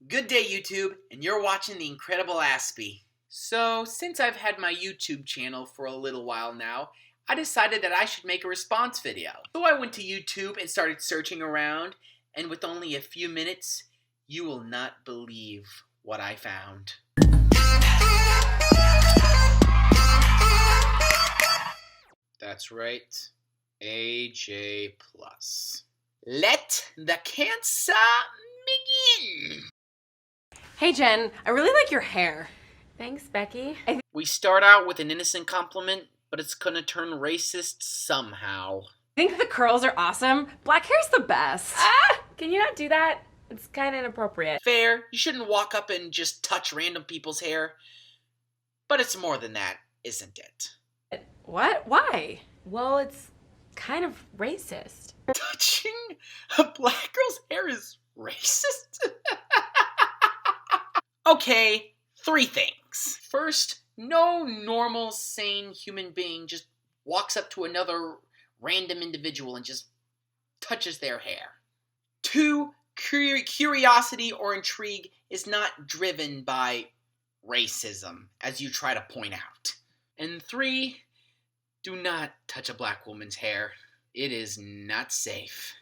Good day, YouTube, and you're watching The Incredible Aspie. So, since I've had my YouTube channel for a little while now, I decided that I should make a response video. So I went to YouTube and started searching around, and with only a few minutes, you will not believe what I found. That's right, AJ+. Let the cancer begin! Hey Jen, I really like your hair. Thanks, Becky. We start out with an innocent compliment, but it's gonna turn racist somehow. I think the curls are awesome. Black hair's the best. Can you not do that? It's kind of inappropriate. Fair, you shouldn't walk up and just touch random people's hair. But it's more than that, isn't it? What? Why? Well, it's kind of racist. Touching a black girl's hair is racist? Okay, 3 things. First, no normal, sane human being just walks up to another random individual and just touches their hair. 2, curiosity or intrigue is not driven by racism, as you try to point out. And 3, do not touch a black woman's hair. It is not safe.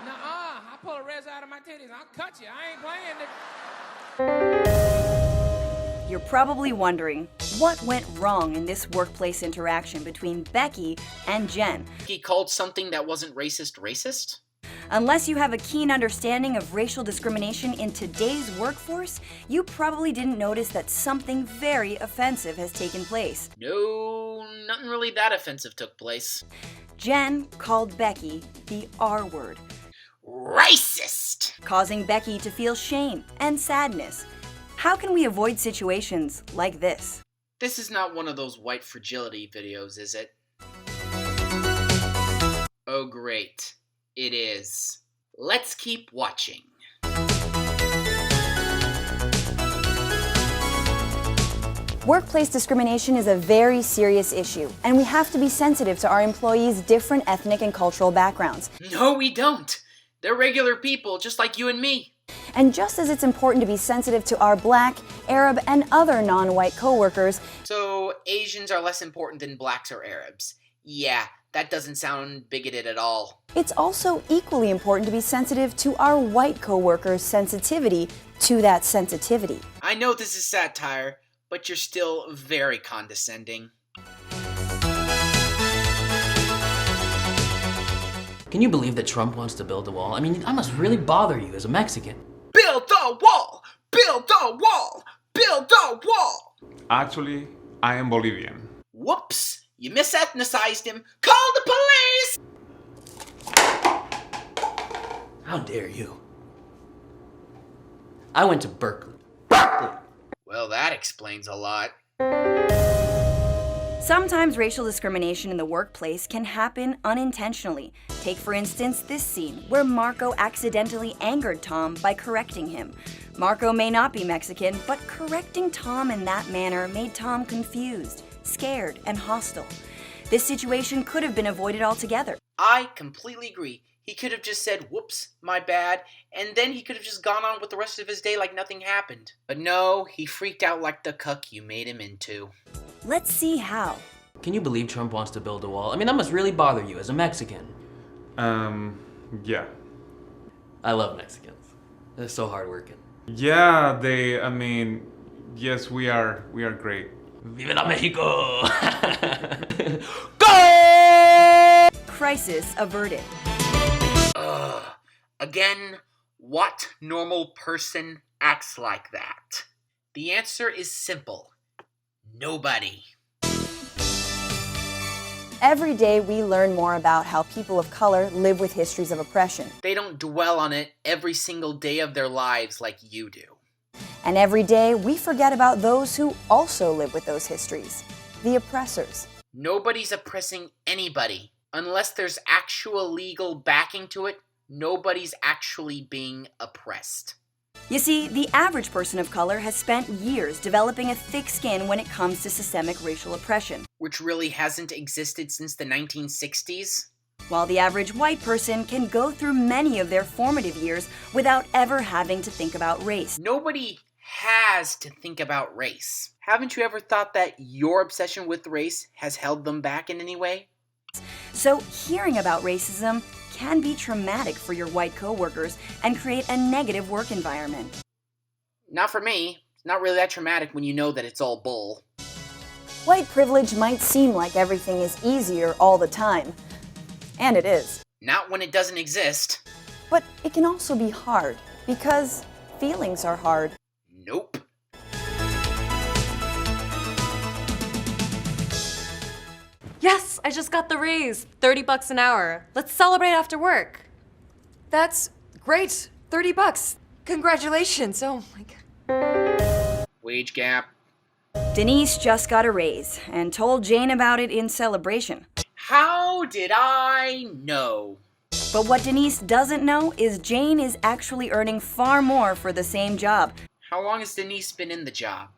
Nuh-uh, I pull the rest out of my titties. I'll cut you. I ain't playing it. You're probably wondering, what went wrong in this workplace interaction between Becky and Jen? He called something that wasn't racist? Unless you have a keen understanding of racial discrimination in today's workforce, you probably didn't notice that something very offensive has taken place. No, nothing really that offensive took place. Jen called Becky the R word. Racist! Causing Becky to feel shame and sadness. How can we avoid situations like this? This is not one of those white fragility videos, is it? Oh great, it is. Let's keep watching. Workplace discrimination is a very serious issue, and we have to be sensitive to our employees' different ethnic and cultural backgrounds. No, we don't. They're regular people, just like you and me. And just as it's important to be sensitive to our Black, Arab, and other non-white coworkers. So, Asians are less important than blacks or Arabs. Yeah, that doesn't sound bigoted at all. It's also equally important to be sensitive to our white coworkers' sensitivity to that sensitivity. I know this is satire, but you're still very condescending. Can you believe that Trump wants to build a wall? I mean, that must really bother you as a Mexican. Build the wall! Build the wall! Build the wall! Actually, I am Bolivian. Whoops! You misethnicized him! Call the police! How dare you? I went to Berkeley. Well, that explains a lot. Sometimes racial discrimination in the workplace can happen unintentionally. Take, for instance, this scene where Marco accidentally angered Tom by correcting him. Marco may not be Mexican, but correcting Tom in that manner made Tom confused, scared, and hostile. This situation could have been avoided altogether. I completely agree. He could have just said, whoops, my bad, and then he could have just gone on with the rest of his day like nothing happened. But no, he freaked out like the cuck you made him into. Let's see how. Can you believe Trump wants to build a wall? I mean, that must really bother you as a Mexican. Yeah. I love Mexicans. They're so hardworking. Yeah, yes, we are great. Viva la Mexico! Go! Crisis averted. Again, what normal person acts like that? The answer is simple. Nobody. Every day we learn more about how people of color live with histories of oppression. They don't dwell on it every single day of their lives like you do. And every day we forget about those who also live with those histories, the oppressors. Nobody's oppressing anybody. Unless there's actual legal backing to it, nobody's actually being oppressed. You see, the average person of color has spent years developing a thick skin when it comes to systemic racial oppression. Which really hasn't existed since the 1960s? while the average white person can go through many of their formative years without ever having to think about race. Nobody has to think about race. Haven't you ever thought that your obsession with race has held them back in any way? So hearing about racism can be traumatic for your white coworkers and create a negative work environment. Not for me. It's not really that traumatic when you know that it's all bull. White privilege might seem like everything is easier all the time, and it is. Not when it doesn't exist. But it can also be hard, because feelings are hard. Nope. Yes, I just got the raise. $30 an hour. Let's celebrate after work. That's great. $30. Congratulations. Oh my God. Wage gap. Denise just got a raise and told Jane about it in celebration. How did I know? But what Denise doesn't know is Jane is actually earning far more for the same job. How long has Denise been in the job?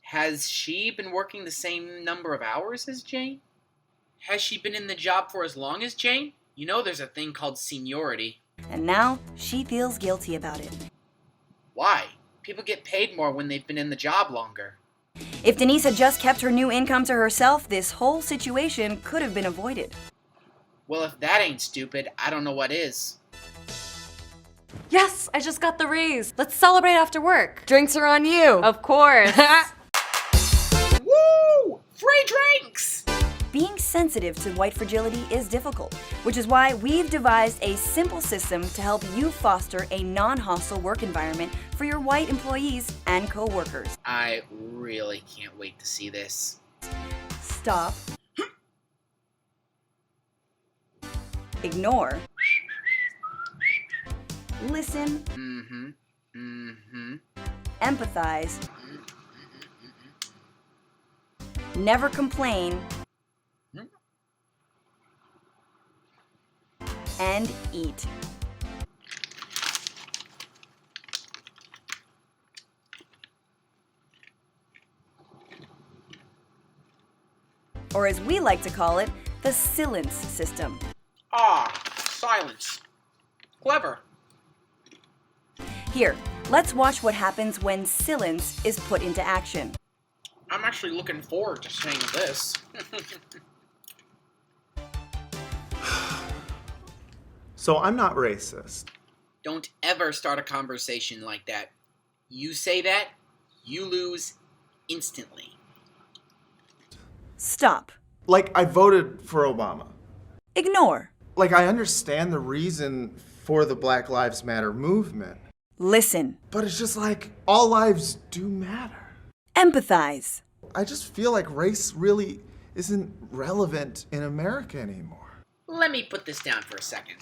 Has she been working the same number of hours as Jane? Has she been in the job for as long as Jane? You know there's a thing called seniority. And now she feels guilty about it. Why? People get paid more when they've been in the job longer. If Denise had just kept her new income to herself, this whole situation could have been avoided. Well, if that ain't stupid, I don't know what is. Yes, I just got the raise. Let's celebrate after work. Drinks are on you. Of course. Woo! Free drinks! Being sensitive to white fragility is difficult, which is why we've devised a simple system to help you foster a non-hostile work environment for your white employees and co-workers. I really can't wait to see this. Stop. Ignore. Listen. Empathize. Never complain. And eat. Or as we like to call it, the silence system. Ah, silence. Clever. Here, let's watch what happens when silence is put into action. I'm actually looking forward to seeing this. So I'm not racist. Don't ever start a conversation like that. You say that, you lose instantly. Stop. Like, I voted for Obama. Ignore. Like, I understand the reason for the Black Lives Matter movement. Listen. But it's just like, all lives do matter. Empathize. I just feel like race really isn't relevant in America anymore. Let me put this down for a second.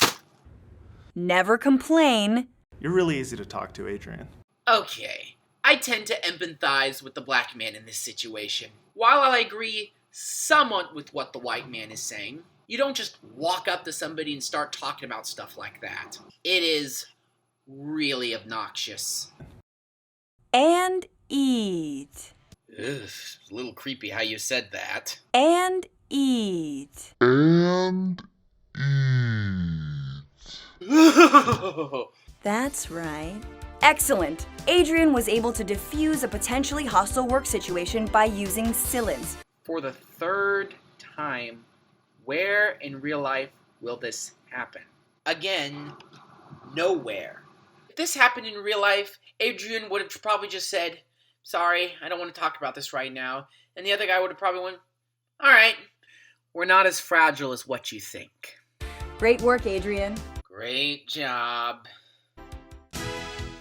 Never complain. You're really easy to talk to, Adrian. Okay, I tend to empathize with the black man in this situation. While I agree somewhat with what the white man is saying, you don't just walk up to somebody and start talking about stuff like that. It is really obnoxious. And eat. Ugh, a little creepy how you said that. And eat. That's right. Excellent. Adrian was able to diffuse a potentially hostile work situation by using silence. For the third time, where in real life will this happen? Again, nowhere. If this happened in real life, Adrian would have probably just said, "Sorry, I don't want to talk about this right now." And the other guy would have probably went, "All right, we're not as fragile as what you think." Great work, Adrian. Great job.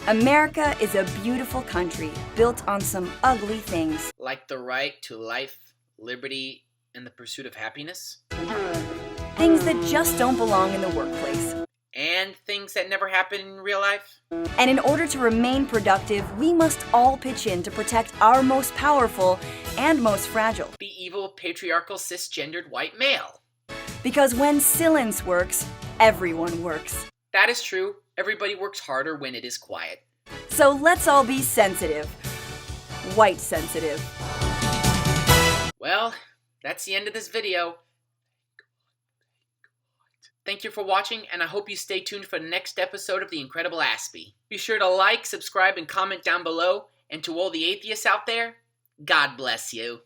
America is a beautiful country built on some ugly things. Like the right to life, liberty, and the pursuit of happiness. Things that just don't belong in the workplace. And things that never happen in real life. And in order to remain productive, we must all pitch in to protect our most powerful and most fragile. The evil, patriarchal, cisgendered white male. Because when silence works, everyone works. That is true. Everybody works harder when it is quiet. So let's all be sensitive. White sensitive. Well, that's the end of this video. Thank you for watching, and I hope you stay tuned for the next episode of The Incredible Aspie. Be sure to like, subscribe, and comment down below. And to all the atheists out there, God bless you.